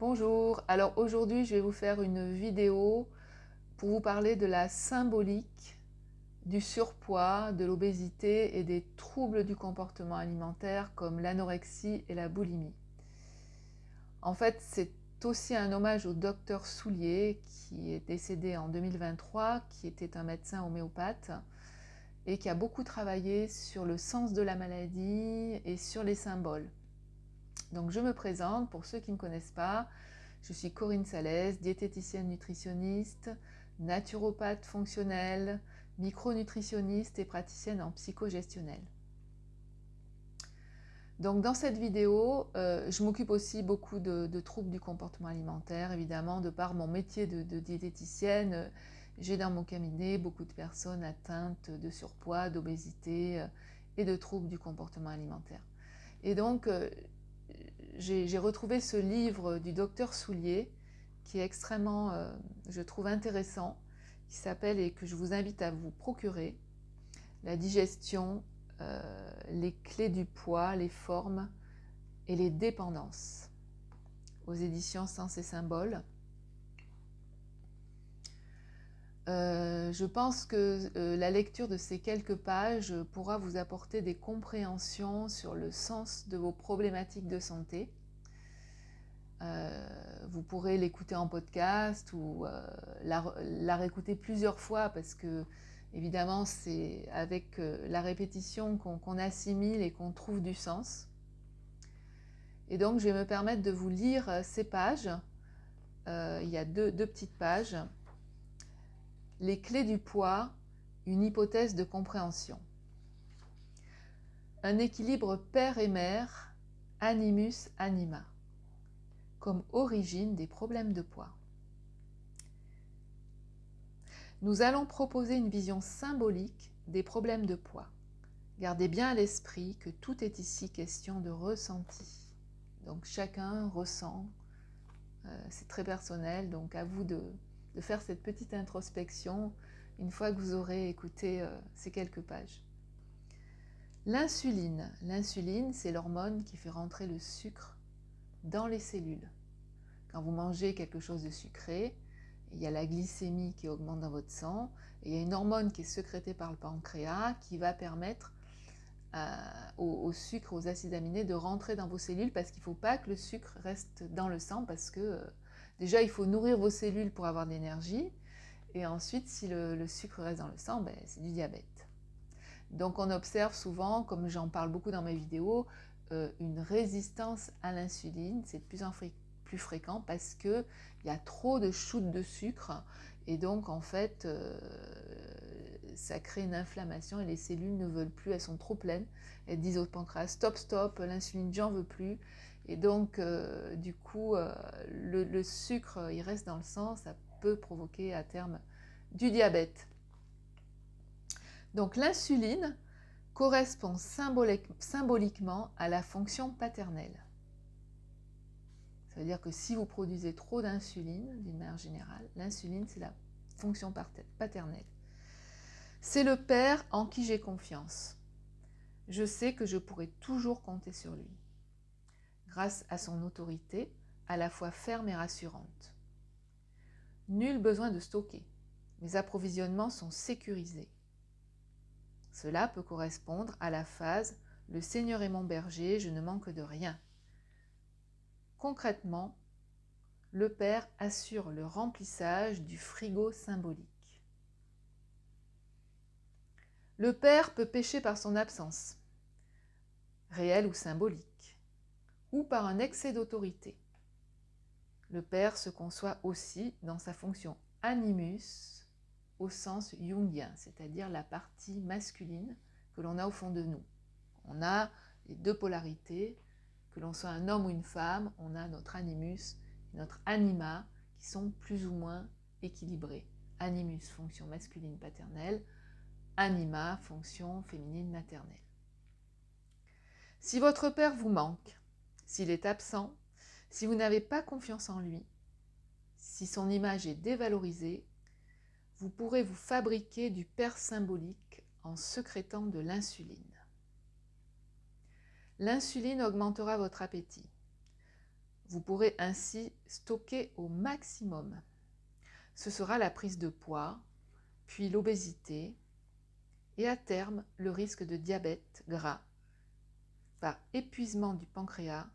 Bonjour, alors aujourd'hui je vais vous faire une vidéo pour vous parler de la symbolique du surpoids, de l'obésité et des troubles du comportement alimentaire comme l'anorexie et la boulimie. En fait, c'est aussi un hommage au docteur Soulier qui est décédé en 2023, qui était un médecin homéopathe et qui a beaucoup travaillé sur le sens de la maladie et sur les symboles. Donc je me présente pour ceux qui ne me connaissent pas. Je suis Corinne Salès, diététicienne nutritionniste, naturopathe fonctionnelle, micronutritionniste et praticienne en psychogestionnelle. Donc dans cette vidéo, je m'occupe aussi beaucoup de troubles du comportement alimentaire, évidemment, de par mon métier de diététicienne. J'ai dans mon cabinet beaucoup de personnes atteintes de surpoids, d'obésité et de troubles du comportement alimentaire. Et donc, j'ai retrouvé ce livre du docteur Soulier qui est extrêmement, je trouve, intéressant, qui s'appelle et que je vous invite à vous procurer, La digestion, les clés du poids, les formes et les dépendances, aux éditions Sens et Symboles. Je pense que la lecture de ces quelques pages pourra vous apporter des compréhensions sur le sens de vos problématiques de santé. Vous pourrez l'écouter en podcast ou la réécouter plusieurs fois parce que évidemment c'est avec la répétition qu'on assimile et qu'on trouve du sens. Et donc je vais me permettre de vous lire ces pages. Il y a deux petites pages. Les clés du poids, une hypothèse de compréhension. Un équilibre père et mère, animus anima, comme origine des problèmes de poids. Nous allons proposer une vision symbolique des problèmes de poids. Gardez bien à l'esprit que tout est ici question de ressenti. Donc chacun ressent, c'est très personnel, donc à vous de faire cette petite introspection une fois que vous aurez écouté ces quelques pages. L'insuline, c'est l'hormone qui fait rentrer le sucre dans les cellules. Quand vous mangez quelque chose de sucré, il y a la glycémie qui augmente dans votre sang, et il y a une hormone qui est sécrétée par le pancréas qui va permettre au sucre, aux acides aminés de rentrer dans vos cellules, parce qu'il ne faut pas que le sucre reste dans le sang, parce que déjà il faut nourrir vos cellules pour avoir de l'énergie, et ensuite si le sucre reste dans le sang, c'est du diabète. Donc on observe souvent, comme j'en parle beaucoup dans mes vidéos, une résistance à l'insuline. C'est de plus en plus fréquent parce qu'il y a trop de shoots de sucre et donc en fait ça crée une inflammation et les cellules ne veulent plus, elles sont trop pleines. Elles disent au pancréas stop, l'insuline j'en veux plus. Et donc du coup le sucre il reste dans le sang, ça peut provoquer à terme du diabète. Donc l'insuline correspond symboliquement à la fonction paternelle. Ça veut dire que si vous produisez trop d'insuline, d'une manière générale, l'insuline c'est la fonction paternelle. C'est le père en qui j'ai confiance. Je sais que je pourrai toujours compter sur lui, grâce à son autorité à la fois ferme et rassurante. Nul besoin de stocker. Mes approvisionnements sont sécurisés. Cela peut correspondre à la phase « Le Seigneur est mon berger, je ne manque de rien ». Concrètement, le Père assure le remplissage du frigo symbolique. Le Père peut pécher par son absence, réelle ou symbolique, ou par un excès d'autorité. Le Père se conçoit aussi dans sa fonction animus, au sens jungien, c'est-à-dire la partie masculine que l'on a au fond de nous. On a les deux polarités, que l'on soit un homme ou une femme, on a notre animus et notre anima qui sont plus ou moins équilibrés. Animus, fonction masculine paternelle, anima, fonction féminine maternelle. Si votre père vous manque, s'il est absent, si vous n'avez pas confiance en lui, si son image est dévalorisée, vous pourrez vous fabriquer du père symbolique en sécrétant de l'insuline. L'insuline augmentera votre appétit. Vous pourrez ainsi stocker au maximum. Ce sera la prise de poids, puis l'obésité, et à terme, le risque de diabète gras par épuisement du pancréas,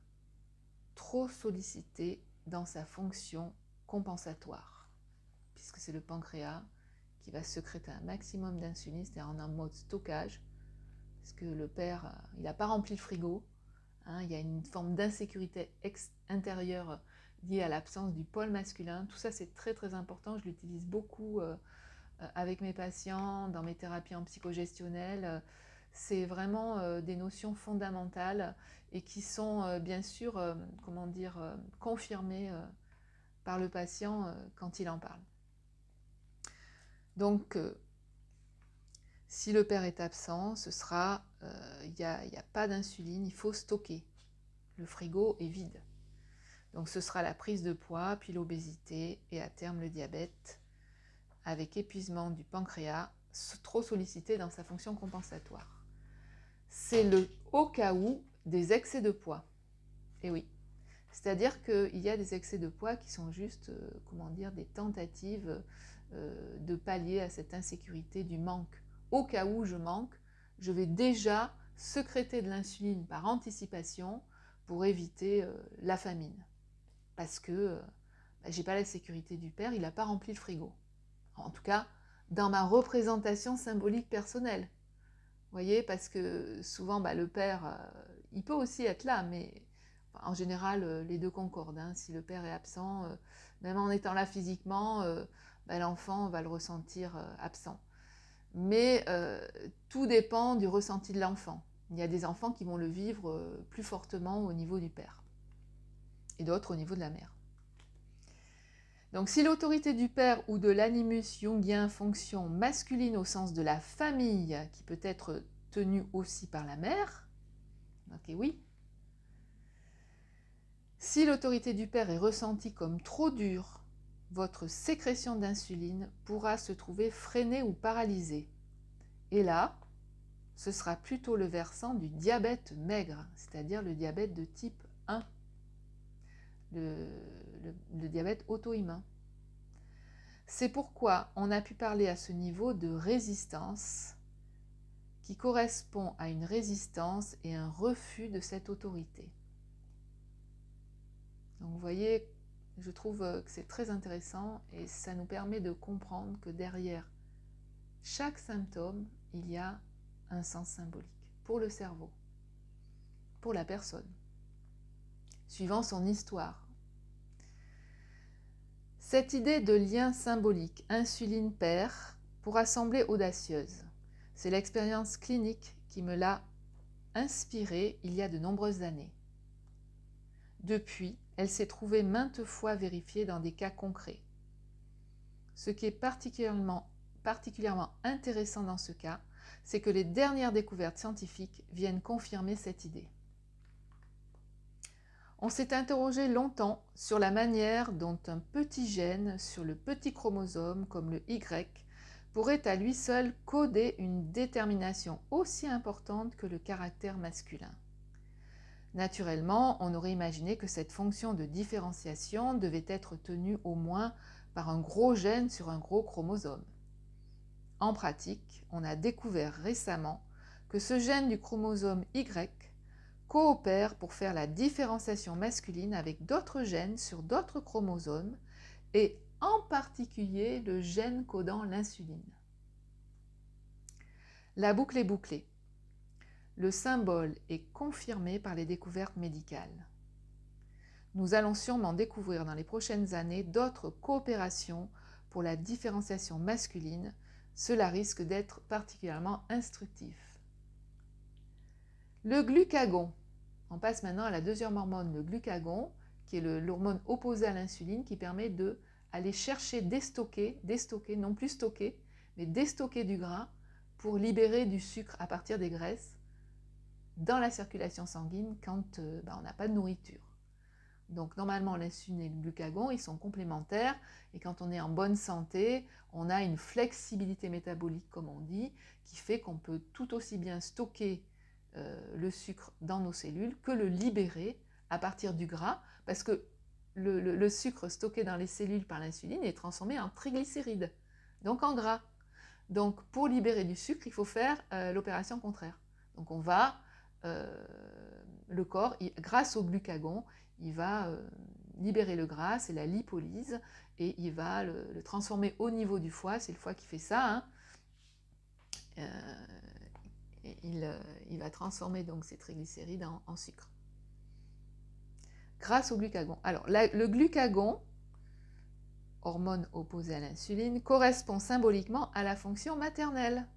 trop sollicité dans sa fonction compensatoire, puisque c'est le pancréas qui va sécréter un maximum d'insuline, c'est-à-dire en mode stockage, parce que le père, il n'a pas rempli le frigo, hein, il y a une forme d'insécurité intérieure liée à l'absence du pôle masculin. Tout ça, c'est très très important, je l'utilise beaucoup avec mes patients, dans mes thérapies en psychogestionnelle. C'est vraiment des notions fondamentales et qui sont bien sûr, confirmées par le patient quand il en parle. Donc, si le père est absent, ce sera, il n'y a pas d'insuline, il faut stocker. Le frigo est vide. Donc ce sera la prise de poids, puis l'obésité et à terme le diabète, avec épuisement du pancréas, trop sollicité dans sa fonction compensatoire. C'est le au cas où des excès de poids. Et oui, c'est-à-dire qu'il y a des excès de poids qui sont juste, des tentatives de pallier à cette insécurité du manque. Au cas où je manque, je vais déjà sécréter de l'insuline par anticipation pour éviter la famine. Parce que j'ai pas la sécurité du père, il n'a pas rempli le frigo. En tout cas, dans ma représentation symbolique personnelle. Vous voyez, parce que souvent, le père, il peut aussi être là, mais en général, les deux concordent. Hein. Si le père est absent, même en étant là physiquement, l'enfant va le ressentir absent. Mais tout dépend du ressenti de l'enfant. Il y a des enfants qui vont le vivre plus fortement au niveau du père et d'autres au niveau de la mère. Donc si l'autorité du père ou de l'animus jungien fonction masculine au sens de la famille, qui peut être tenue aussi par la mère, ok oui. Si l'autorité du père est ressentie comme trop dure, votre sécrétion d'insuline pourra se trouver freinée ou paralysée. Et là, ce sera plutôt le versant du diabète maigre, c'est-à-dire le diabète de type 1, le diabète auto-immun. C'est pourquoi on a pu parler à ce niveau de résistance qui correspond à une résistance et un refus de cette autorité. Donc vous voyez, je trouve que c'est très intéressant et ça nous permet de comprendre que derrière chaque symptôme, il y a un sens symbolique pour le cerveau, pour la personne, suivant son histoire. Cette idée de lien symbolique insuline-père pourra sembler audacieuse. C'est l'expérience clinique qui me l'a inspirée il y a de nombreuses années. Depuis, elle s'est trouvée maintes fois vérifiée dans des cas concrets. Ce qui est particulièrement intéressant dans ce cas, c'est que les dernières découvertes scientifiques viennent confirmer cette idée. On s'est interrogé longtemps sur la manière dont un petit gène sur le petit chromosome, comme le Y, pourrait à lui seul coder une détermination aussi importante que le caractère masculin. Naturellement, on aurait imaginé que cette fonction de différenciation devait être tenue au moins par un gros gène sur un gros chromosome. En pratique, on a découvert récemment que ce gène du chromosome Y coopère pour faire la différenciation masculine avec d'autres gènes sur d'autres chromosomes et en particulier le gène codant l'insuline. La boucle est bouclée. Le symbole est confirmé par les découvertes médicales. Nous allons sûrement découvrir dans les prochaines années d'autres coopérations pour la différenciation masculine. Cela risque d'être particulièrement instructif. Le glucagon. On passe maintenant à la deuxième hormone, le glucagon, qui est l'hormone opposée à l'insuline, qui permet d'aller chercher, déstocker, non plus stocker, mais déstocker du gras pour libérer du sucre à partir des graisses dans la circulation sanguine quand on n'a pas de nourriture. Donc normalement l'insuline et le glucagon, ils sont complémentaires et quand on est en bonne santé, on a une flexibilité métabolique comme on dit, qui fait qu'on peut tout aussi bien stocker le sucre dans nos cellules que le libérer à partir du gras, parce que le sucre stocké dans les cellules par l'insuline est transformé en triglycérides, donc en gras. Donc pour libérer du sucre, il faut faire l'opération contraire. Donc le corps, grâce au glucagon, il va libérer le gras, c'est la lipolyse, et il va le transformer au niveau du foie, c'est le foie qui fait ça, hein. Il va transformer donc ces triglycérides en sucre grâce au glucagon. Alors le glucagon, hormone opposée à l'insuline, correspond symboliquement à la fonction maternelle.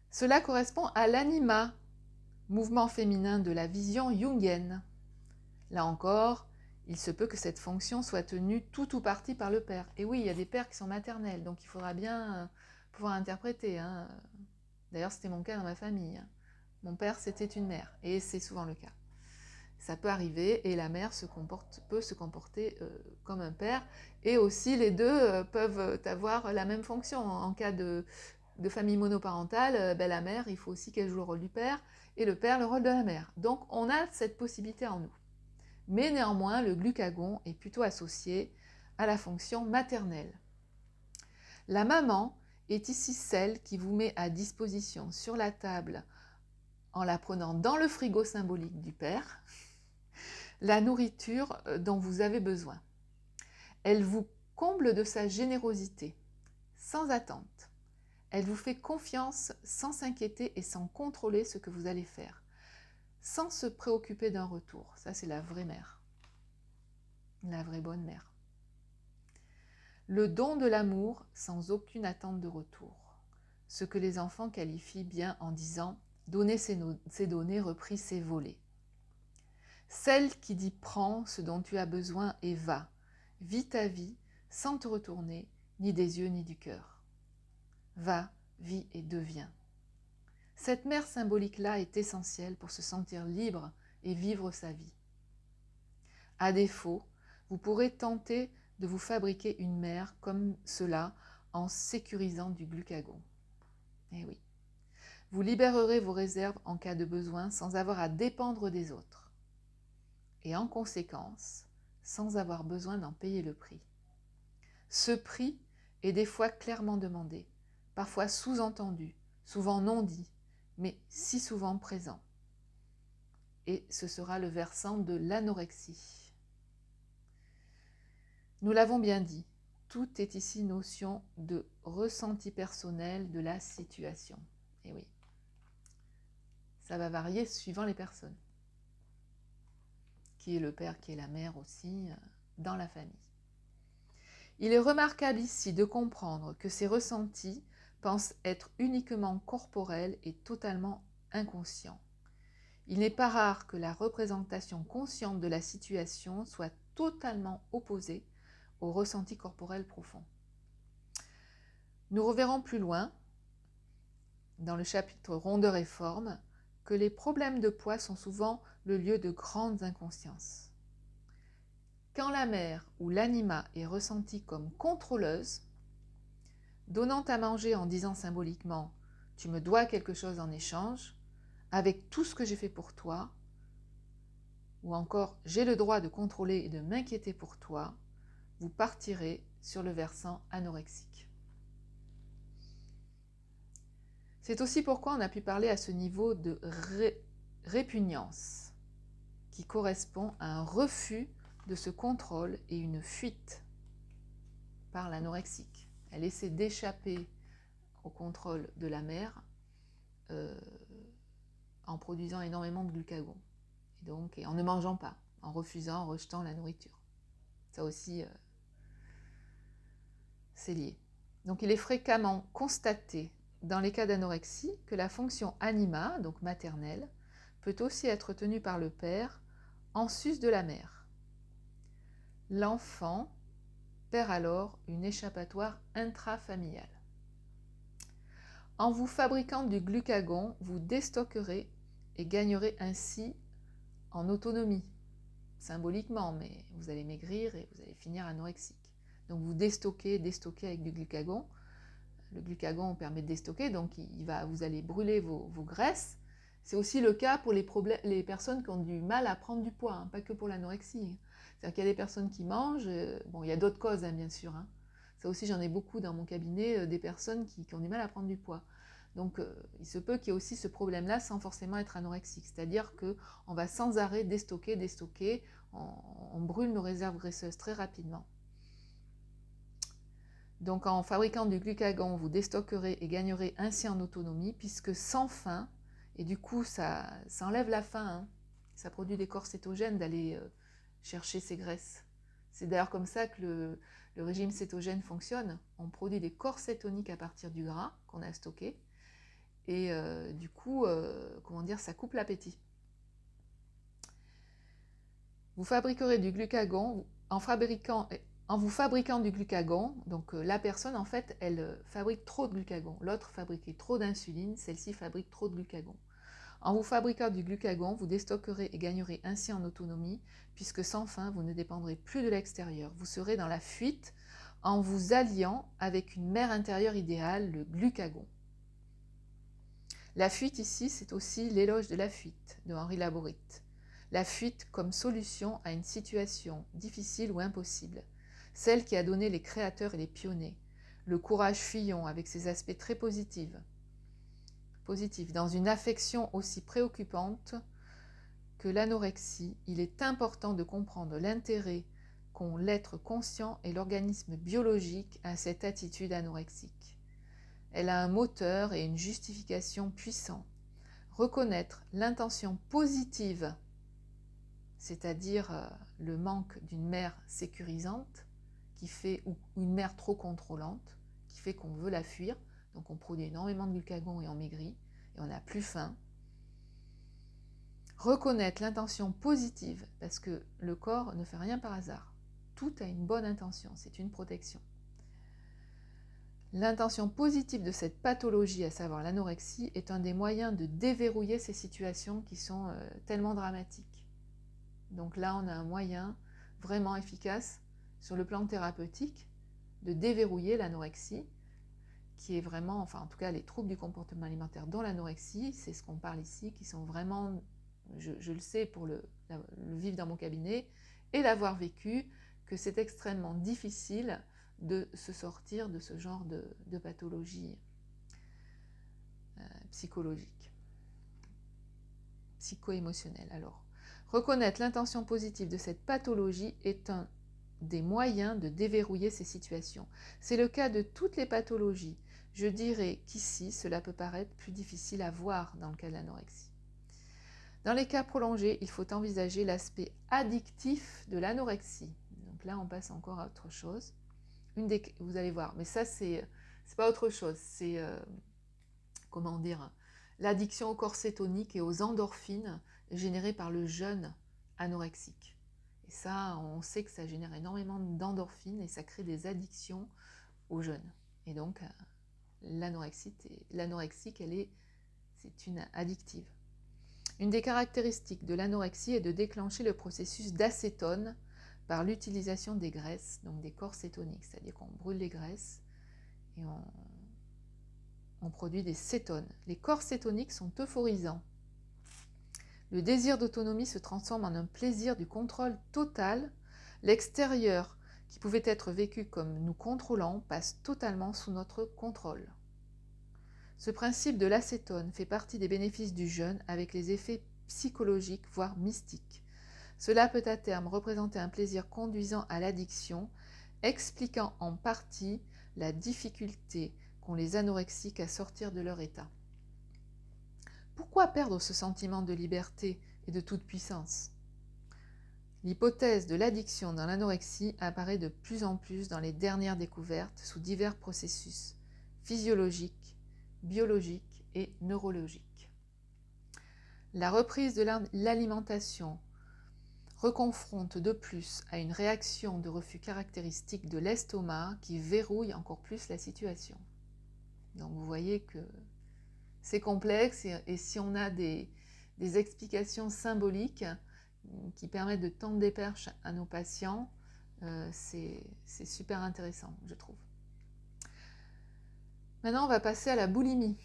Cela correspond à l'anima, mouvement féminin de la vision jungienne. Là encore, il se peut que cette fonction soit tenue tout ou partie par le père. Et oui, il y a des pères qui sont maternels, donc il faudra bien pouvoir interpréter, hein. D'ailleurs, c'était mon cas dans ma famille, hein. Mon père, c'était une mère, et c'est souvent le cas. Ça peut arriver, et la mère peut se comporter comme un père, et aussi les deux peuvent avoir la même fonction. En cas de famille monoparentale, la mère, il faut aussi qu'elle joue le rôle du père, et le père le rôle de la mère. Donc on a cette possibilité en nous. Mais néanmoins, le glucagon est plutôt associé à la fonction maternelle. La maman est ici celle qui vous met à disposition sur la table, en la prenant dans le frigo symbolique du père, la nourriture dont vous avez besoin. Elle vous comble de sa générosité, sans attente. Elle vous fait confiance sans s'inquiéter et sans contrôler ce que vous allez faire, sans se préoccuper d'un retour. Ça, c'est la vraie mère, la vraie bonne mère. Le don de l'amour sans aucune attente de retour. Ce que les enfants qualifient bien en disant « donner c'est donner, repris c'est voler ». Celle qui dit « prends ce dont tu as besoin et va ». Vis ta vie sans te retourner, ni des yeux ni du cœur. Va, vis et deviens. Cette mère symbolique-là est essentielle pour se sentir libre et vivre sa vie. À défaut, vous pourrez tenter de vous fabriquer une mère comme cela en sécurisant du glucagon. Eh oui. Vous libérerez vos réserves en cas de besoin sans avoir à dépendre des autres. Et en conséquence, sans avoir besoin d'en payer le prix. Ce prix est des fois clairement demandé, parfois sous-entendu, souvent non dit, mais si souvent présent. Et ce sera le versant de l'anorexie. Nous l'avons bien dit, tout est ici notion de ressenti personnel de la situation. Et oui, ça va varier suivant les personnes. Qui est le père, qui est la mère aussi, dans la famille. Il est remarquable ici de comprendre que ces ressentis pensent être uniquement corporels et totalement inconscients. Il n'est pas rare que la représentation consciente de la situation soit totalement opposée au ressenti corporel profond. Nous reverrons plus loin, dans le chapitre Rondeur et forme, que les problèmes de poids sont souvent le lieu de grandes inconsciences. Quand la mère ou l'anima est ressentie comme contrôleuse, donnant à manger en disant symboliquement « tu me dois quelque chose en échange », avec tout ce que j'ai fait pour toi, ou encore « j'ai le droit de contrôler et de m'inquiéter pour toi », vous partirez sur le versant anorexique. C'est aussi pourquoi on a pu parler à ce niveau de répugnance, qui correspond à un refus de ce contrôle et une fuite par l'anorexique. Elle essaie d'échapper au contrôle de la mère en produisant énormément de glucagon. Et en ne mangeant pas, en refusant, en rejetant la nourriture. Ça aussi, c'est lié. Donc il est fréquemment constaté dans les cas d'anorexie que la fonction anima, donc maternelle, peut aussi être tenue par le père en sus de la mère. L'enfant perd alors une échappatoire intrafamiliale. En vous fabriquant du glucagon, vous déstockerez et gagnerez ainsi en autonomie, symboliquement, mais vous allez maigrir et vous allez finir anorexique. Donc vous déstockez avec du glucagon. Le glucagon permet de déstocker, donc vous allez brûler vos graisses C'est aussi le cas pour les personnes qui ont du mal à prendre du poids, hein, pas que pour l'anorexie. C'est-à-dire qu'il y a des personnes qui mangent, bon, il y a d'autres causes, hein, bien sûr. Hein. Ça aussi, j'en ai beaucoup dans mon cabinet, des personnes qui ont du mal à prendre du poids. Donc, il se peut qu'il y ait aussi ce problème-là sans forcément être anorexique. C'est-à-dire qu'on va sans arrêt déstocker, on brûle nos réserves graisseuses très rapidement. Donc, en fabriquant du glucagon, vous déstockerez et gagnerez ainsi en autonomie, puisque sans faim, et du coup, ça enlève la faim, hein. Ça produit des corps cétogènes d'aller chercher ces graisses. C'est d'ailleurs comme ça que le régime cétogène fonctionne. On produit des corps cétoniques à partir du gras qu'on a stocké. Et du coup, comment dire, ça coupe l'appétit. Vous fabriquerez du glucagon en vous fabriquant du glucagon. Donc la personne, en fait, elle fabrique trop de glucagon. L'autre fabriquait trop d'insuline, celle-ci fabrique trop de glucagon. En vous fabriquant du glucagon, vous déstockerez et gagnerez ainsi en autonomie, puisque sans faim, vous ne dépendrez plus de l'extérieur. Vous serez dans la fuite en vous alliant avec une mère intérieure idéale, le glucagon. La fuite ici, c'est aussi l'éloge de la fuite de Henri Laborit. La fuite comme solution à une situation difficile ou impossible, celle qui a donné les créateurs et les pionniers, le courage fuyant avec ses aspects très positifs. Dans une affection aussi préoccupante que l'anorexie, il est important de comprendre l'intérêt qu'ont l'être conscient et l'organisme biologique à cette attitude anorexique. Elle a un moteur et une justification puissants. Reconnaître l'intention positive, c'est-à-dire le manque d'une mère sécurisante, ou une mère trop contrôlante, qui fait qu'on veut la fuir, donc on produit énormément de glucagon et on maigrit, et on n'a plus faim. Reconnaître l'intention positive, parce que le corps ne fait rien par hasard. Tout a une bonne intention, c'est une protection. L'intention positive de cette pathologie, à savoir l'anorexie, est un des moyens de déverrouiller ces situations qui sont tellement dramatiques. Donc là, on a un moyen vraiment efficace sur le plan thérapeutique de déverrouiller l'anorexie, qui est vraiment, enfin en tout cas les troubles du comportement alimentaire dont l'anorexie, c'est ce qu'on parle ici, qui sont vraiment, je le sais pour le vivre dans mon cabinet et l'avoir vécu, que c'est extrêmement difficile de se sortir de ce genre de pathologie psychologique, psycho-émotionnelle. Alors, reconnaître l'intention positive de cette pathologie est un des moyens de déverrouiller ces situations. C'est le cas de toutes les pathologies. Je dirais qu'ici, cela peut paraître plus difficile à voir dans le cas de l'anorexie. Dans les cas prolongés, il faut envisager l'aspect addictif de l'anorexie. Donc là, on passe encore à autre chose. Vous allez voir, mais ça, c'est pas autre chose. C'est, comment dire, l'addiction au corps cétonique et aux endorphines générées par le jeûne anorexique. Et ça, on sait que ça génère énormément d'endorphines et ça crée des addictions au jeûne. Et donc, l'anorexique, c'est une addictive. Une des caractéristiques de l'anorexie est de déclencher le processus d'acétone par l'utilisation des graisses, donc des corps cétoniques, c'est-à-dire qu'on brûle les graisses et on produit des cétones. Les corps cétoniques sont euphorisants. Le désir d'autonomie se transforme en un plaisir du contrôle total. L'extérieur, qui pouvait être vécu comme nous contrôlant, passe totalement sous notre contrôle. Ce principe de l'acétone fait partie des bénéfices du jeûne avec les effets psychologiques, voire mystiques. Cela peut à terme représenter un plaisir conduisant à l'addiction, expliquant en partie la difficulté qu'ont les anorexiques à sortir de leur état. Pourquoi perdre ce sentiment de liberté et de toute puissance ? L'hypothèse de l'addiction dans l'anorexie apparaît de plus en plus dans les dernières découvertes sous divers processus physiologiques, biologiques et neurologiques. La reprise de l'alimentation reconfronte de plus à une réaction de refus caractéristique de l'estomac qui verrouille encore plus la situation. Donc vous voyez que c'est complexe et si on a des explications symboliques qui permettent de tendre des perches à nos patients, c'est super intéressant, je trouve. Maintenant, on va passer à la boulimie.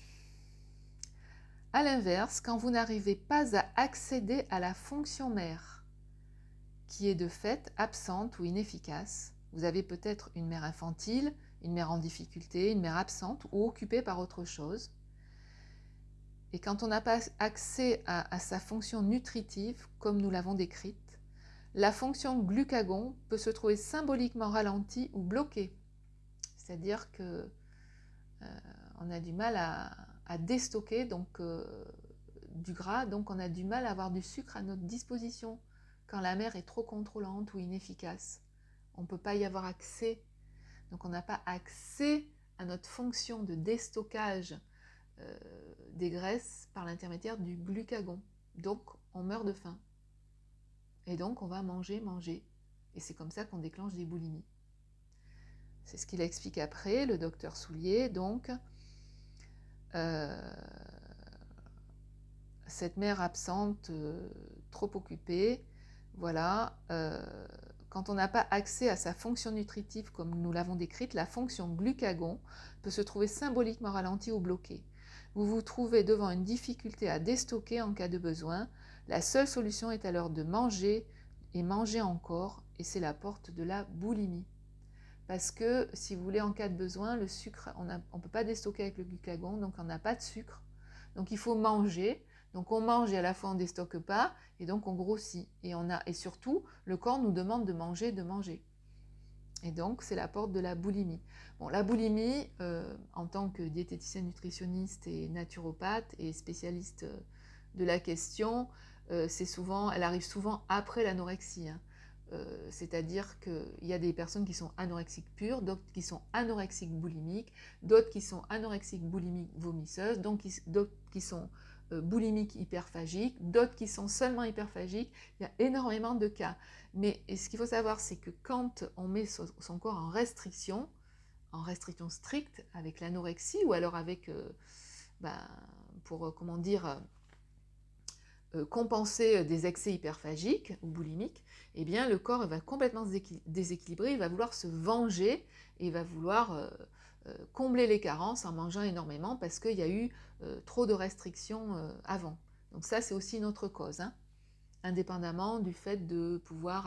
À l'inverse, quand vous n'arrivez pas à accéder à la fonction mère, qui est de fait absente ou inefficace, vous avez peut-être une mère infantile, une mère en difficulté, une mère absente ou occupée par autre chose. Et quand on n'a pas accès à sa fonction nutritive, comme nous l'avons décrite, la fonction glucagon peut se trouver symboliquement ralentie ou bloquée. C'est-à-dire que on a du mal à déstocker du gras, donc on a du mal à avoir du sucre à notre disposition quand la mère est trop contrôlante ou inefficace. On ne peut pas y avoir accès. Donc on n'a pas accès à notre fonction de déstockage des graisses par l'intermédiaire du glucagon. Donc on meurt de faim. Et donc on va manger. Et c'est comme ça qu'on déclenche des boulimies. C'est ce qu'il explique après, le docteur Soulier. Donc, cette mère absente, trop occupée, voilà, quand on n'a pas accès à sa fonction nutritive comme nous l'avons décrite, la fonction glucagon peut se trouver symboliquement ralentie ou bloquée. Vous vous trouvez devant une difficulté à déstocker en cas de besoin. La seule solution est alors de manger et manger encore, et c'est la porte de la boulimie. Parce que, si vous voulez, en cas de besoin, le sucre, on ne peut pas déstocker avec le glucagon, donc on n'a pas de sucre. Donc il faut manger. Donc on mange et à la fois on ne déstocke pas, et donc on grossit. Et surtout, le corps nous demande de manger. Et donc c'est la porte de la boulimie. Bon, la boulimie, en tant que diététicienne nutritionniste et naturopathe et spécialiste de la question, elle arrive souvent après l'anorexie. C'est-à-dire qu'il y a des personnes qui sont anorexiques pures, d'autres qui sont anorexiques boulimiques, d'autres qui sont anorexiques boulimiques vomisseuses, d'autres qui sont boulimiques hyperphagiques, d'autres qui sont seulement hyperphagiques. Il y a énormément de cas. Mais ce qu'il faut savoir, c'est que quand on met son corps en restriction stricte avec l'anorexie, ou alors avec, pour, comment dire, compenser des excès hyperphagiques ou boulimiques, eh bien le corps va complètement se déséquilibrer, il va vouloir se venger et il va vouloir combler les carences en mangeant énormément parce qu'il y a eu trop de restrictions avant. Donc ça, c'est aussi une autre cause, hein, indépendamment du fait de pouvoir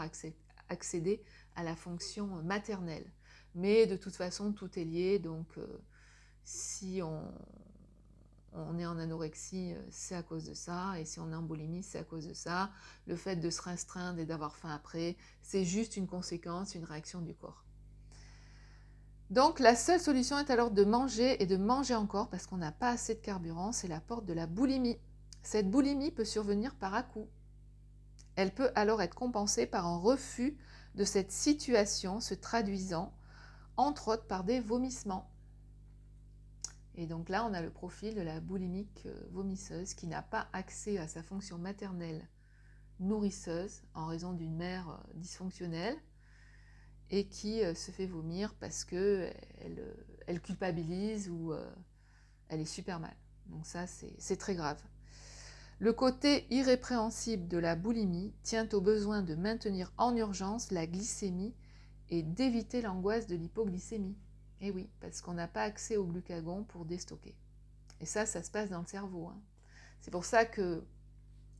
accéder à la fonction maternelle. Mais de toute façon, tout est lié, donc si on est en anorexie, c'est à cause de ça, et si on est en boulimie, c'est à cause de ça. Le fait de se restreindre et d'avoir faim après, c'est juste une conséquence, une réaction du corps. Donc la seule solution est alors de manger et de manger encore parce qu'on n'a pas assez de carburant, c'est la porte de la boulimie. Cette boulimie peut survenir par à-coups. Elle peut alors être compensée par un refus de cette situation se traduisant entre autres par des vomissements. Et donc là, on a le profil de la boulimique vomisseuse qui n'a pas accès à sa fonction maternelle nourrisseuse en raison d'une mère dysfonctionnelle et qui se fait vomir parce qu'elle culpabilise ou elle est super mal. Donc ça, c'est très grave. Le côté irrépréhensible de la boulimie tient au besoin de maintenir en urgence la glycémie et d'éviter l'angoisse de l'hypoglycémie. Et oui, parce qu'on n'a pas accès au glucagon pour déstocker. Et ça se passe dans le cerveau. Hein. C'est pour ça que,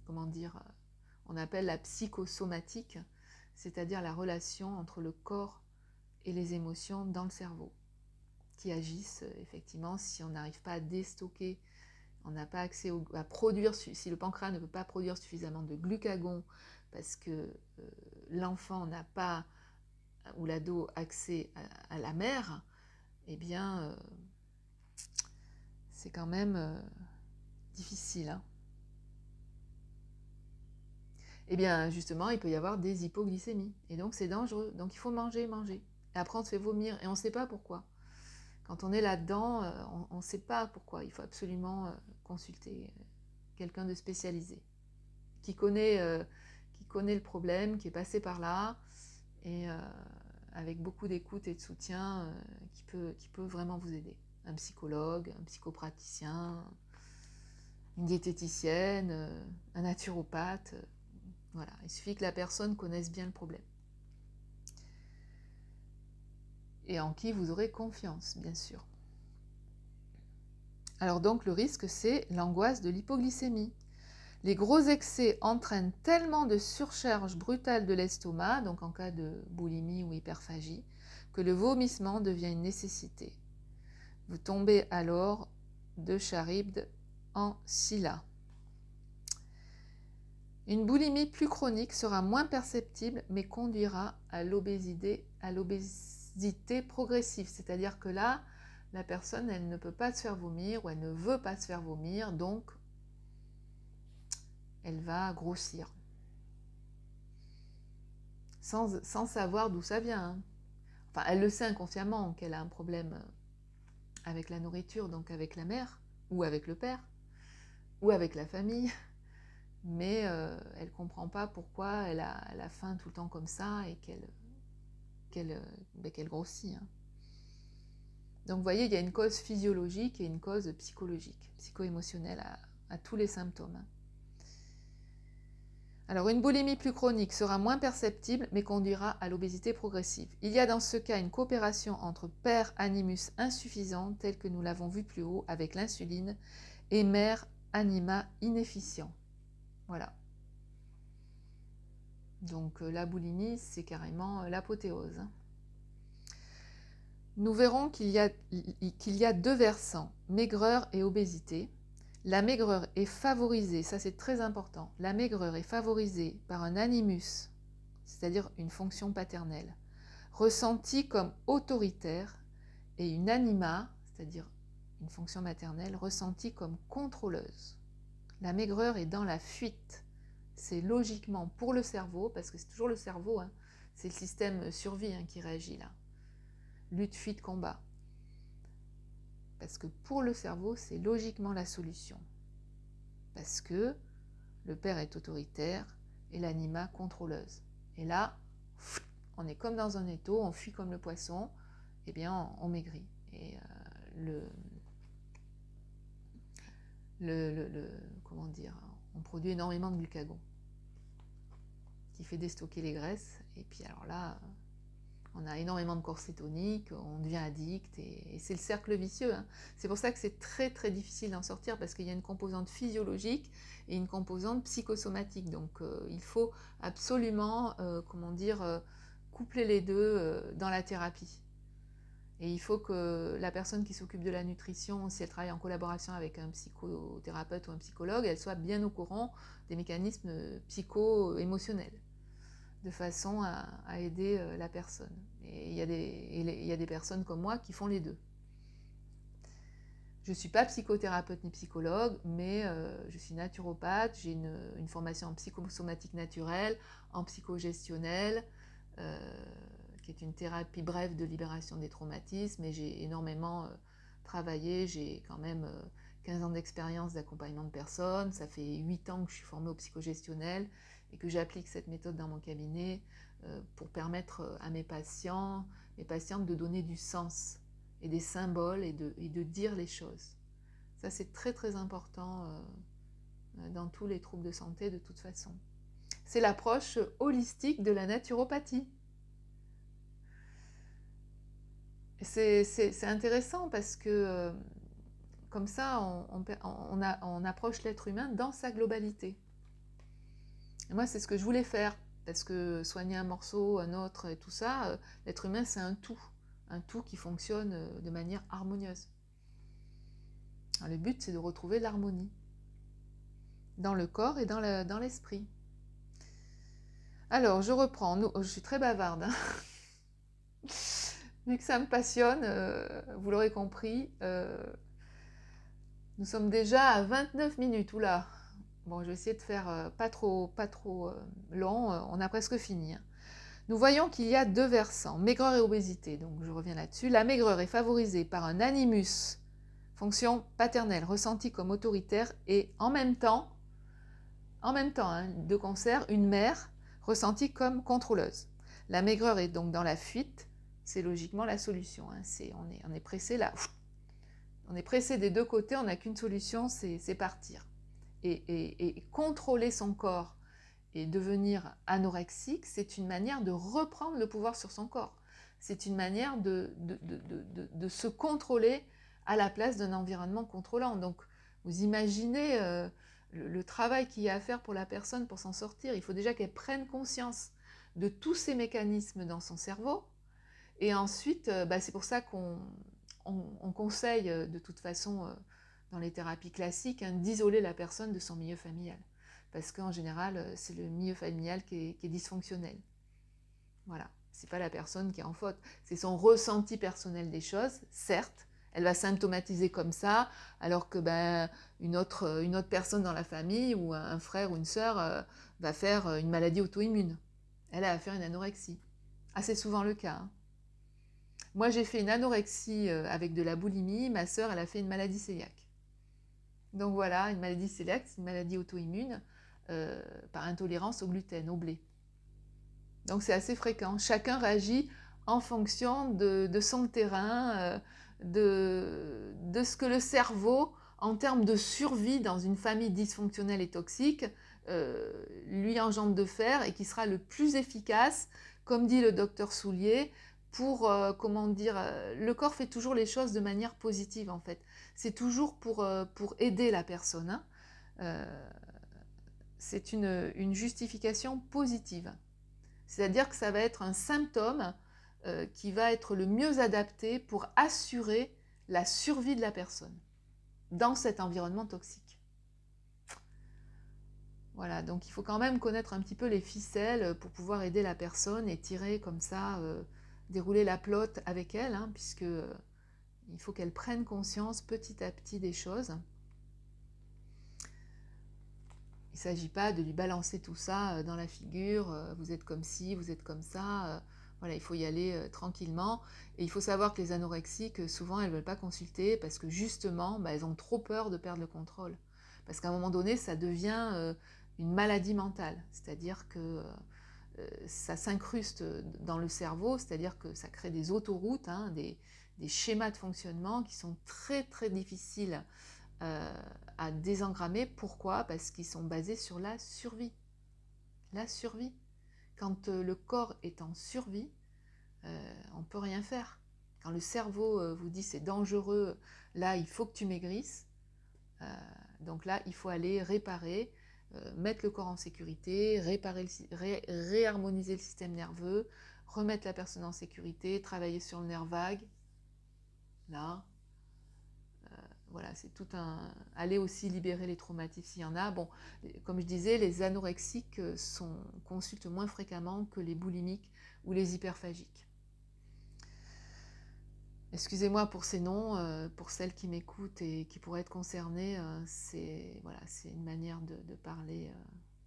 on appelle la psychosomatique, c'est-à-dire la relation entre le corps et les émotions dans le cerveau, qui agissent effectivement si on n'arrive pas à déstocker, on n'a pas accès à produire, si le pancréas ne peut pas produire suffisamment de glucagon parce que l'enfant n'a pas, ou l'ado, accès à la mère, eh bien, c'est quand même difficile. Hein. Eh bien, justement, il peut y avoir des hypoglycémies. Et donc, c'est dangereux. Donc, il faut manger. Et après, on se fait vomir. Et on ne sait pas pourquoi. Quand on est là-dedans, on ne sait pas pourquoi. Il faut absolument consulter quelqu'un de spécialisé, qui connaît le problème, qui est passé par là, et avec beaucoup d'écoute et de soutien, qui peut vraiment vous aider. Un psychologue, un psychopraticien, une diététicienne, un naturopathe. Voilà, il suffit que la personne connaisse bien le problème. Et en qui vous aurez confiance, bien sûr. Alors donc le risque, c'est l'angoisse de l'hypoglycémie. Les gros excès entraînent tellement de surcharge brutale de l'estomac, donc en cas de boulimie ou hyperphagie, que le vomissement devient une nécessité. Vous tombez alors de Charybde en Scylla. Une boulimie plus chronique sera moins perceptible mais conduira à l'obésité progressive. C'est-à-dire que là, la personne, elle ne peut pas se faire vomir ou elle ne veut pas se faire vomir, donc elle va grossir. Sans savoir d'où ça vient. Hein. Enfin, elle le sait inconsciemment qu'elle a un problème avec la nourriture, donc avec la mère, ou avec le père, ou avec la famille. Mais elle ne comprend pas pourquoi elle a faim tout le temps comme ça et qu'elle grossit. Hein. Donc vous voyez, il y a une cause physiologique et une cause psychologique, psycho-émotionnelle à tous les symptômes. Hein. Alors une boulimie plus chronique sera moins perceptible mais conduira à l'obésité progressive. Il y a dans ce cas une coopération entre père animus insuffisant, tel que nous l'avons vu plus haut avec l'insuline, et mère anima inefficient. Voilà. Donc la boulimie, c'est carrément l'apothéose. Nous verrons qu'il y a deux versants, maigreur et obésité. La maigreur est favorisée, ça c'est très important, la maigreur est favorisée par un animus, c'est-à-dire une fonction paternelle, ressentie comme autoritaire, et une anima, c'est-à-dire une fonction maternelle, ressentie comme contrôleuse. La maigreur est dans la fuite. C'est logiquement pour le cerveau, parce que c'est toujours le cerveau, hein, c'est le système survie hein, qui réagit là. Lutte, fuite, combat. Parce que pour le cerveau, c'est logiquement la solution. Parce que le père est autoritaire et l'anima contrôleuse. Et là, on est comme dans un étau, on fuit comme le poisson, et bien on maigrit. Et comment dire, on produit énormément de glucagon qui fait déstocker les graisses. Et puis alors là, on a énormément de corps cétonique, on devient addict et c'est le cercle vicieux. Hein. C'est pour ça que c'est très très difficile d'en sortir parce qu'il y a une composante physiologique et une composante psychosomatique. Donc il faut absolument, coupler les deux dans la thérapie. Et il faut que la personne qui s'occupe de la nutrition, si elle travaille en collaboration avec un psychothérapeute ou un psychologue, elle soit bien au courant des mécanismes psycho-émotionnels, de façon à aider la personne. Et il y a des personnes comme moi qui font les deux. Je ne suis pas psychothérapeute ni psychologue, mais je suis naturopathe, j'ai une formation en psychosomatique naturelle, en psychogestionnelle, qui est une thérapie brève de libération des traumatismes, et j'ai énormément travaillé, j'ai quand même 15 ans d'expérience d'accompagnement de personnes, ça fait 8 ans que je suis formée au psychogestionnel et que j'applique cette méthode dans mon cabinet pour permettre à mes patientes de donner du sens et des symboles et de dire les choses. Ça c'est très très important dans tous les troubles de santé de toute façon. C'est l'approche holistique de la naturopathie. C'est intéressant parce que comme ça, on approche l'être humain dans sa globalité. Et moi, c'est ce que je voulais faire, parce que soigner un morceau, un autre et tout ça, l'être humain, c'est un tout qui fonctionne de manière harmonieuse. Alors, le but, c'est de retrouver l'harmonie dans le corps et dans l'esprit. Alors, je reprends. Je suis très bavarde, hein. Vu que ça me passionne, vous l'aurez compris, nous sommes déjà à 29 minutes. Oula. Bon, je vais essayer de faire pas trop long, on a presque fini. Hein. Nous voyons qu'il y a deux versants, maigreur et obésité, donc je reviens là-dessus. La maigreur est favorisée par un animus, fonction paternelle, ressentie comme autoritaire, et en même temps, hein, de concert, une mère ressentie comme contrôleuse. La maigreur est donc dans la fuite, c'est logiquement la solution. Hein. On est pressé là, on est pressé des deux côtés, on n'a qu'une solution, c'est partir. Et contrôler son corps et devenir anorexique, c'est une manière de reprendre le pouvoir sur son corps. C'est une manière de se contrôler à la place d'un environnement contrôlant. Donc, vous imaginez le travail qu'il y a à faire pour la personne pour s'en sortir. Il faut déjà qu'elle prenne conscience de tous ces mécanismes dans son cerveau. Et ensuite, c'est pour ça qu'on conseille de toute façon dans les thérapies classiques d'isoler la personne de son milieu familial. Parce qu'en général, c'est le milieu familial qui est dysfonctionnel. Voilà, c'est pas la personne qui est en faute, c'est son ressenti personnel des choses, certes, elle va symptomatiser comme ça, alors que une autre personne dans la famille, ou un frère ou une sœur, va faire une maladie auto-immune. Elle a à faire une anorexie. Assez souvent le cas. Hein. Moi, j'ai fait une anorexie avec de la boulimie, ma sœur, elle a fait une maladie cœliaque. Donc voilà, une maladie cœliaque, c'est une maladie auto-immune par intolérance au gluten, au blé. Donc c'est assez fréquent. Chacun réagit en fonction de son terrain, de ce que le cerveau, en termes de survie dans une famille dysfonctionnelle et toxique, lui engendre de faire et qui sera le plus efficace, comme dit le docteur Soulier, pour, le corps fait toujours les choses de manière positive en fait. C'est toujours pour aider la personne. Hein. C'est une justification positive. C'est-à-dire que ça va être un symptôme qui va être le mieux adapté pour assurer la survie de la personne dans cet environnement toxique. Voilà, donc il faut quand même connaître un petit peu les ficelles pour pouvoir aider la personne et tirer comme ça, dérouler la pelote avec elle, hein, puisque il faut qu'elle prenne conscience petit à petit des choses. Il ne s'agit pas de lui balancer tout ça dans la figure, vous êtes comme ci, vous êtes comme ça. Voilà, il faut y aller tranquillement. Et il faut savoir que les anorexiques, souvent, elles ne veulent pas consulter parce que justement, elles ont trop peur de perdre le contrôle. Parce qu'à un moment donné, ça devient une maladie mentale. C'est-à-dire que ça s'incruste dans le cerveau, c'est-à-dire que ça crée des autoroutes, hein, des schémas de fonctionnement qui sont très très difficiles à désengrammer. Pourquoi? Parce qu'ils sont basés sur la survie. La survie. Quand le corps est en survie, on ne peut rien faire. Quand le cerveau vous dit c'est dangereux, là il faut que tu maigrisses, donc là il faut aller réparer, mettre le corps en sécurité, réharmoniser le système nerveux, remettre la personne en sécurité, travailler sur le nerf vague. Là, voilà, c'est tout un... Aller aussi libérer les traumatismes s'il y en a. Bon, comme je disais, les anorexiques consultent moins fréquemment que les boulimiques ou les hyperphagiques. Excusez-moi pour ces noms, pour celles qui m'écoutent et qui pourraient être concernées, c'est voilà, une manière de parler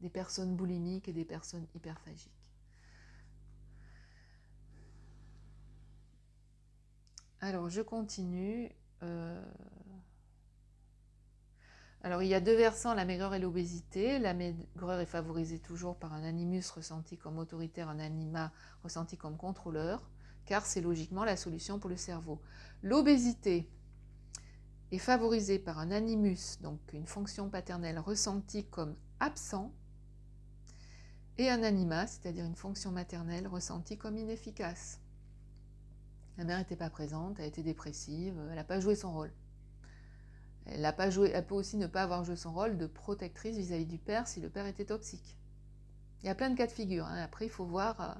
des personnes boulimiques et des personnes hyperphagiques. Alors, je continue. Alors, il y a deux versants, la maigreur et l'obésité. La maigreur est favorisée toujours par un animus ressenti comme autoritaire, un anima ressenti comme contrôleur, car c'est logiquement la solution pour le cerveau. L'obésité est favorisée par un animus, donc une fonction paternelle ressentie comme absent, et un anima, c'est-à-dire une fonction maternelle ressentie comme inefficace. La mère n'était pas présente, elle était dépressive, elle n'a pas joué son rôle. Elle peut aussi ne pas avoir joué son rôle de protectrice vis-à-vis du père si le père était toxique. Il y a plein de cas de figure. Hein. Après, il faut voir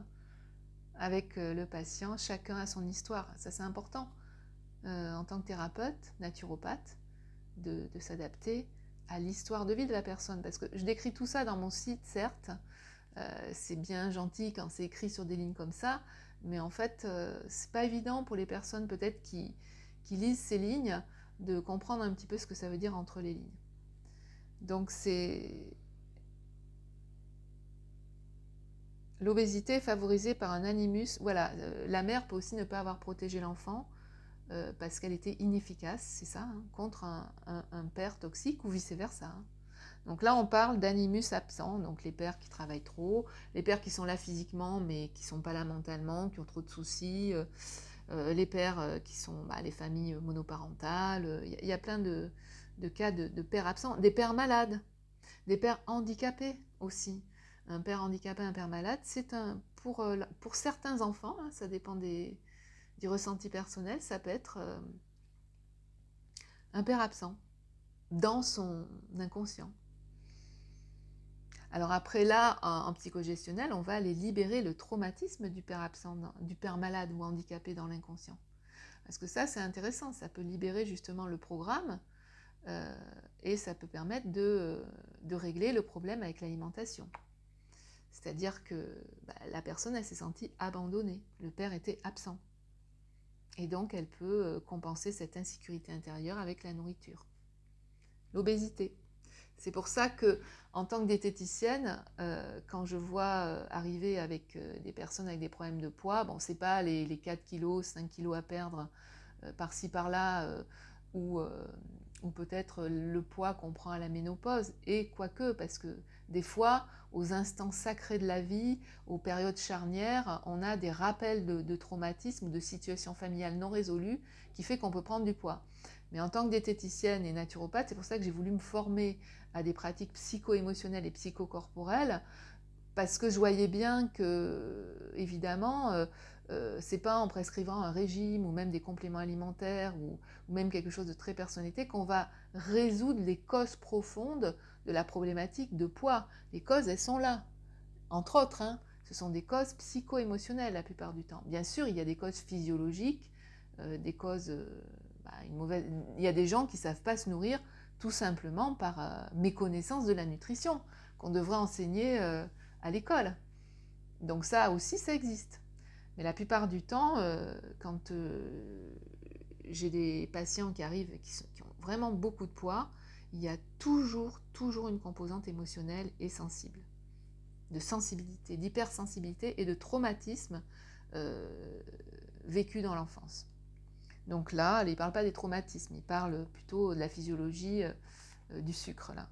avec le patient, chacun a son histoire. Ça, c'est important en tant que thérapeute, naturopathe, de s'adapter à l'histoire de vie de la personne. Parce que je décris tout ça dans mon site, certes. C'est bien gentil quand c'est écrit sur des lignes comme ça, mais en fait, c'est pas évident pour les personnes peut-être qui lisent ces lignes de comprendre un petit peu ce que ça veut dire entre les lignes. Donc c'est l'obésité favorisée par un animus. Voilà, la mère peut aussi ne pas avoir protégé l'enfant parce qu'elle était inefficace, c'est ça, hein, contre un père toxique ou vice-versa. Hein. Donc là, on parle d'animus absent, donc les pères qui travaillent trop, les pères qui sont là physiquement mais qui ne sont pas là mentalement, qui ont trop de soucis, les pères qui sont les familles monoparentales. Il y a plein de cas de pères absents, des pères malades, des pères handicapés aussi. Un père handicapé, un père malade, c'est pour certains enfants, hein, ça dépend du ressenti personnel, ça peut être un père absent dans son inconscient. Alors après là, en psychogestionnel, on va aller libérer le traumatisme du père absent, du père malade ou handicapé dans l'inconscient. Parce que ça, c'est intéressant, ça peut libérer justement le programme et ça peut permettre de régler le problème avec l'alimentation. C'est-à-dire que la personne, elle s'est sentie abandonnée, le père était absent. Et donc, elle peut compenser cette insécurité intérieure avec la nourriture. L'obésité. C'est pour ça que, en tant que diététicienne, quand je vois arriver avec des personnes avec des problèmes de poids, bon, c'est pas les 4 kilos, 5 kilos à perdre par-ci par-là, ou peut-être le poids qu'on prend à la ménopause, et quoique, parce que des fois, aux instants sacrés de la vie, aux périodes charnières, on a des rappels de traumatismes ou de situations familiales non résolues qui fait qu'on peut prendre du poids. Mais en tant que diététicienne et naturopathe, c'est pour ça que j'ai voulu me former à des pratiques psycho-émotionnelles et psychocorporelles, parce que je voyais bien que, évidemment, c'est pas en prescrivant un régime ou même des compléments alimentaires ou même quelque chose de très personnalité qu'on va résoudre les causes profondes de la problématique de poids. Les causes, elles sont là. Entre autres, hein, ce sont des causes psycho-émotionnelles la plupart du temps. Bien sûr, il y a des causes physiologiques, des causes... il y a des gens qui ne savent pas se nourrir tout simplement par méconnaissance de la nutrition, qu'on devrait enseigner à l'école. Donc ça aussi, ça existe. Mais la plupart du temps, quand j'ai des patients qui arrivent qui ont vraiment beaucoup de poids, il y a toujours une composante émotionnelle et sensible, de sensibilité, d'hypersensibilité et de traumatisme vécu dans l'enfance. Donc là, il ne parle pas des traumatismes, il parle plutôt de la physiologie du sucre. Là.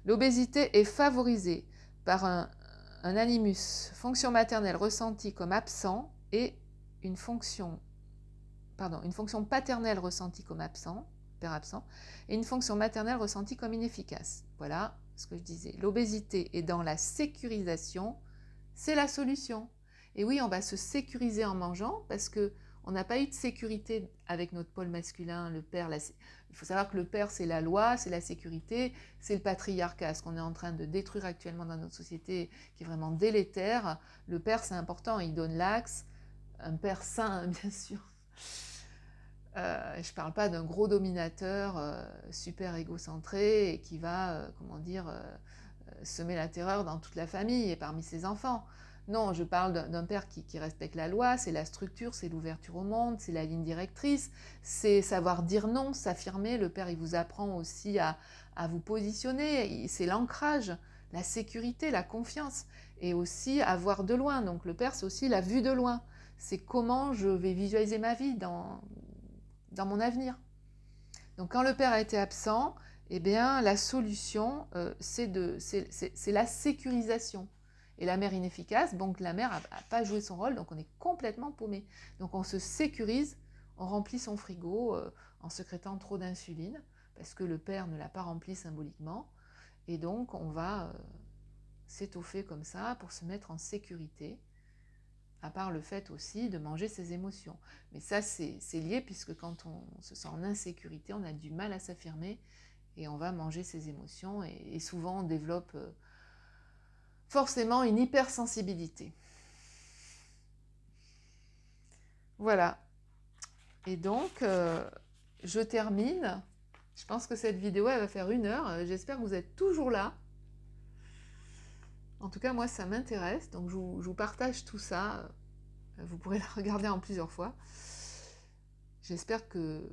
L'obésité est favorisée par un animus, fonction maternelle ressentie comme absent, et une fonction paternelle ressentie comme absent, père absent, et une fonction maternelle ressentie comme inefficace. Voilà ce que je disais. L'obésité est dans la sécurisation, c'est la solution. Et oui, on va se sécuriser en mangeant parce que on n'a pas eu de sécurité avec notre pôle masculin, le père. Il faut savoir que le père, c'est la loi, c'est la sécurité, c'est le patriarcat, ce qu'on est en train de détruire actuellement dans notre société, qui est vraiment délétère. Le père, c'est important, il donne l'axe. Un père sain, bien sûr. Je ne parle pas d'un gros dominateur super égocentré et qui va, semer la terreur dans toute la famille et parmi ses enfants. Non, je parle d'un père qui respecte la loi, c'est la structure, c'est l'ouverture au monde, c'est la ligne directrice, c'est savoir dire non, s'affirmer. Le père, il vous apprend aussi à vous positionner, c'est l'ancrage, la sécurité, la confiance, et aussi à voir de loin. Donc le père, c'est aussi la vue de loin. C'est comment je vais visualiser ma vie dans mon avenir. Donc quand le père a été absent, eh bien, la solution, c'est la sécurisation. Et la mère inefficace, donc la mère n'a pas joué son rôle, donc on est complètement paumé. Donc on se sécurise, on remplit son frigo en sécrétant trop d'insuline, parce que le père ne l'a pas rempli symboliquement. Et donc on va s'étoffer comme ça pour se mettre en sécurité, à part le fait aussi de manger ses émotions. Mais ça, c'est lié, puisque quand on se sent en insécurité, on a du mal à s'affirmer, et on va manger ses émotions, et souvent on développe forcément une hypersensibilité. Voilà. Et donc, je termine. Je pense que cette vidéo, elle va faire 1 heure. J'espère que vous êtes toujours là. En tout cas, moi, ça m'intéresse. Donc, je vous partage tout ça. Vous pourrez la regarder en plusieurs fois. J'espère que,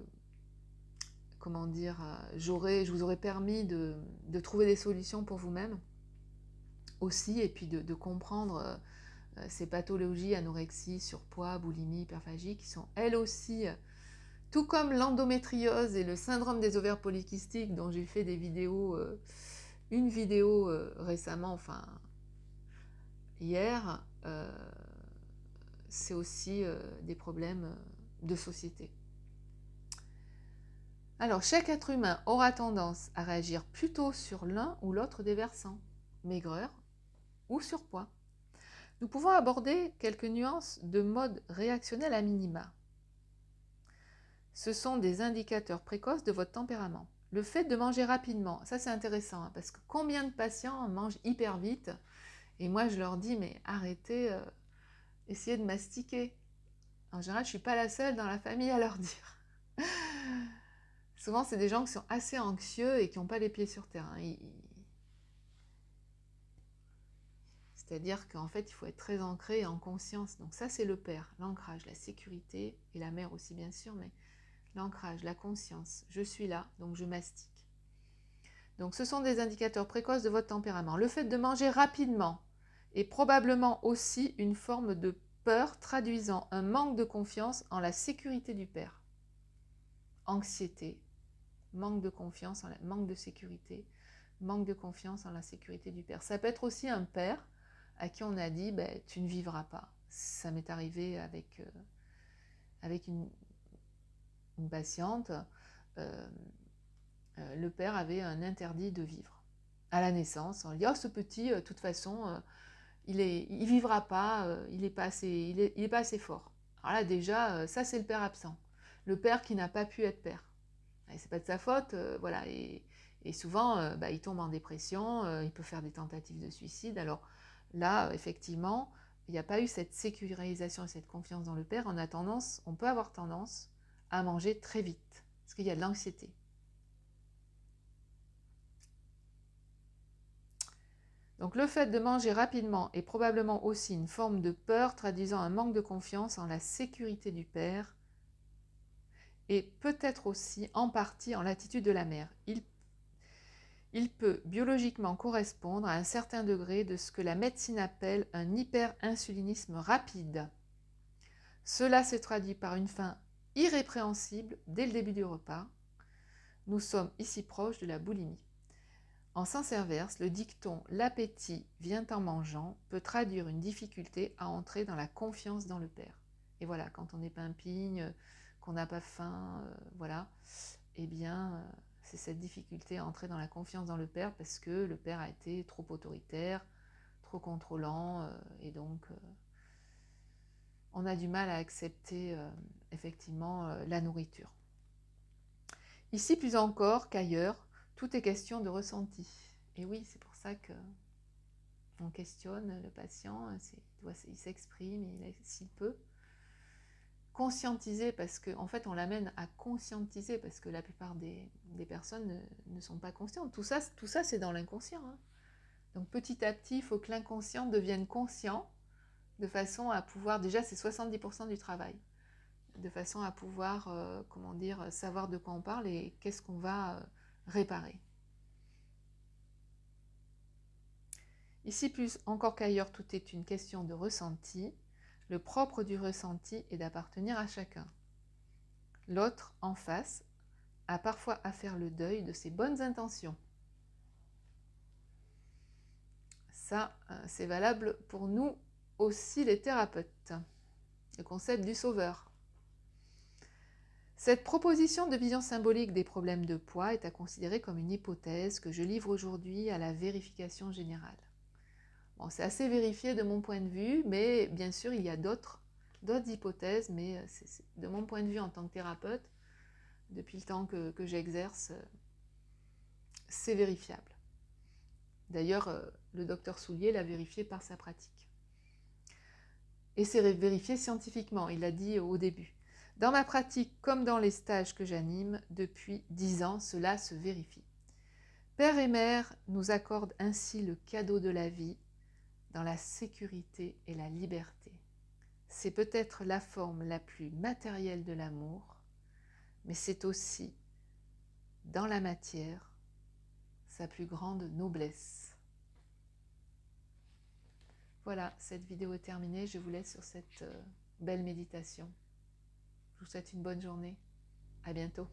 je vous aurai permis de trouver des solutions pour vous-même aussi, et puis de comprendre ces pathologies, anorexie, surpoids, boulimie, hyperphagie, qui sont elles aussi, tout comme l'endométriose et le syndrome des ovaires polykystiques, dont j'ai fait des vidéos, une vidéo récemment, enfin hier, c'est aussi des problèmes de société. Alors, chaque être humain aura tendance à réagir plutôt sur l'un ou l'autre des versants, maigreur ou surpoids. Nous pouvons aborder quelques nuances de mode réactionnel à minima. ce sont des indicateurs précoces de votre tempérament. Le fait de manger rapidement, ça c'est intéressant, hein, parce que combien de patients mangent hyper vite, et moi je leur dis, mais arrêtez, essayez de mastiquer. En général, je ne suis pas la seule dans la famille à leur dire. Souvent, c'est des gens qui sont assez anxieux et qui n'ont pas les pieds sur terre. Hein. C'est-à-dire qu'en fait, il faut être très ancré et en conscience. Donc ça, c'est le père, l'ancrage, la sécurité, et la mère aussi, bien sûr, mais l'ancrage, la conscience. Je suis là, donc je mastique. Donc ce sont des indicateurs précoces de votre tempérament. Le fait de manger rapidement est probablement aussi une forme de peur traduisant un manque de confiance en la sécurité du père. Anxiété, manque de confiance, manque de sécurité, manque de confiance en la sécurité du père. Ça peut être aussi un père à qui on a dit ben, tu ne vivras pas. Ça m'est arrivé avec une patiente. Le père avait un interdit de vivre. À la naissance, on lui dit oh, ce petit, de toute façon, il vivra pas, il n'est pas assez fort. Alors là, déjà, ça c'est le père absent. Le père qui n'a pas pu être père. C'est pas de sa faute, voilà. Et souvent, il tombe en dépression, il peut faire des tentatives de suicide. Alors là, effectivement, il n'y a pas eu cette sécurisation et cette confiance dans le père. On peut avoir tendance à manger très vite, parce qu'il y a de l'anxiété. Donc le fait de manger rapidement est probablement aussi une forme de peur traduisant un manque de confiance en la sécurité du père et peut-être aussi en partie en l'attitude de la mère. Il peut biologiquement correspondre à un certain degré de ce que la médecine appelle un hyperinsulinisme rapide. Cela se traduit par une faim irrépréhensible dès le début du repas. Nous sommes ici proches de la boulimie. En sens inverse, le dicton « l'appétit vient en mangeant » peut traduire une difficulté à entrer dans la confiance dans le père. Et voilà, quand on n'est pas un pigne, qu'on n'a pas faim, voilà, eh bien, c'est cette difficulté à entrer dans la confiance dans le père parce que le père a été trop autoritaire, trop contrôlant, et donc on a du mal à accepter effectivement la nourriture. Ici, plus encore qu'ailleurs, tout est question de ressenti. Et oui, c'est pour ça qu'on questionne le patient, il s'exprime s'il peut. Conscientiser, parce qu'en fait, on l'amène à conscientiser, parce que la plupart des personnes ne sont pas conscientes. Tout ça c'est dans l'inconscient. Hein. Donc petit à petit, il faut que l'inconscient devienne conscient, de façon à pouvoir, déjà c'est 70% du travail, de façon à pouvoir, savoir de quoi on parle et qu'est-ce qu'on va réparer. Ici, plus encore qu'ailleurs, tout est une question de ressenti. Le propre du ressenti est d'appartenir à chacun. L'autre, en face, a parfois à faire le deuil de ses bonnes intentions. Ça, c'est valable pour nous aussi les thérapeutes. Le concept du sauveur. Cette proposition de vision symbolique des problèmes de poids est à considérer comme une hypothèse que je livre aujourd'hui à la vérification générale. Bon, c'est assez vérifié de mon point de vue, mais bien sûr, il y a d'autres hypothèses, mais de mon point de vue en tant que thérapeute, depuis le temps que j'exerce, c'est vérifiable. D'ailleurs, le docteur Soulier l'a vérifié par sa pratique. Et c'est vérifié scientifiquement, il l'a dit au début. Dans ma pratique, comme dans les stages que j'anime, depuis 10 ans, cela se vérifie. Père et mère nous accordent ainsi le cadeau de la vie, dans la sécurité et la liberté. C'est peut-être la forme la plus matérielle de l'amour, mais c'est aussi, dans la matière, sa plus grande noblesse. Voilà, cette vidéo est terminée. Je vous laisse sur cette belle méditation. Je vous souhaite une bonne journée. À bientôt.